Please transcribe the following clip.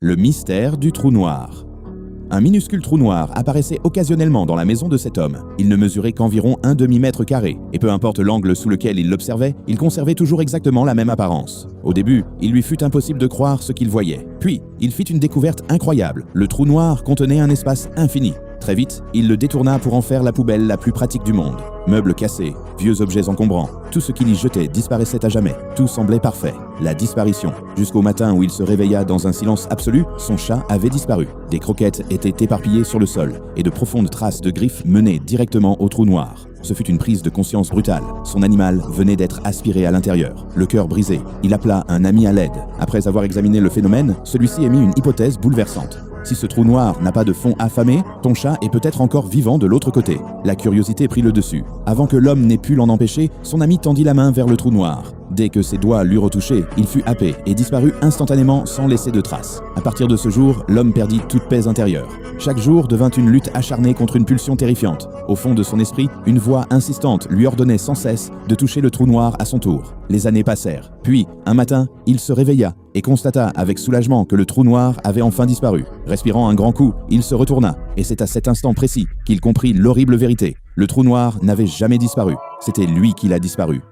Le mystère du trou noir. Un minuscule trou noir apparaissait occasionnellement dans la maison de cet homme. Il ne mesurait qu'environ un demi-mètre carré, et peu importe l'angle sous lequel il l'observait, il conservait toujours exactement la même apparence. Au début, il lui fut impossible de croire ce qu'il voyait. Puis, il fit une découverte incroyable. Le trou noir contenait un espace infini. Très vite, il le détourna pour en faire la poubelle la plus pratique du monde. Meubles cassés, vieux objets encombrants, tout ce qu'il y jetait disparaissait à jamais. Tout semblait parfait. La disparition. Jusqu'au matin où il se réveilla dans un silence absolu, son chat avait disparu. Des croquettes étaient éparpillées sur le sol et de profondes traces de griffes menaient directement au trou noir. Ce fut une prise de conscience brutale. Son animal venait d'être aspiré à l'intérieur. Le cœur brisé, il appela un ami à l'aide. Après avoir examiné le phénomène, celui-ci émit une hypothèse bouleversante. Si ce trou noir n'a pas de fond affamé, ton chat est peut-être encore vivant de l'autre côté. La curiosité prit le dessus. Avant que l'homme n'ait pu l'en empêcher, son ami tendit la main vers le trou noir. Dès que ses doigts l'eurent retouché, il fut happé et disparut instantanément sans laisser de traces. À partir de ce jour, l'homme perdit toute paix intérieure. Chaque jour devint une lutte acharnée contre une pulsion terrifiante. Au fond de son esprit, une voix insistante lui ordonnait sans cesse de toucher le trou noir à son tour. Les années passèrent. Puis, un matin, il se réveilla et constata avec soulagement que le trou noir avait enfin disparu. Respirant un grand coup, il se retourna, et c'est à cet instant précis qu'il comprit l'horrible vérité. Le trou noir n'avait jamais disparu. C'était lui qui l'a disparu.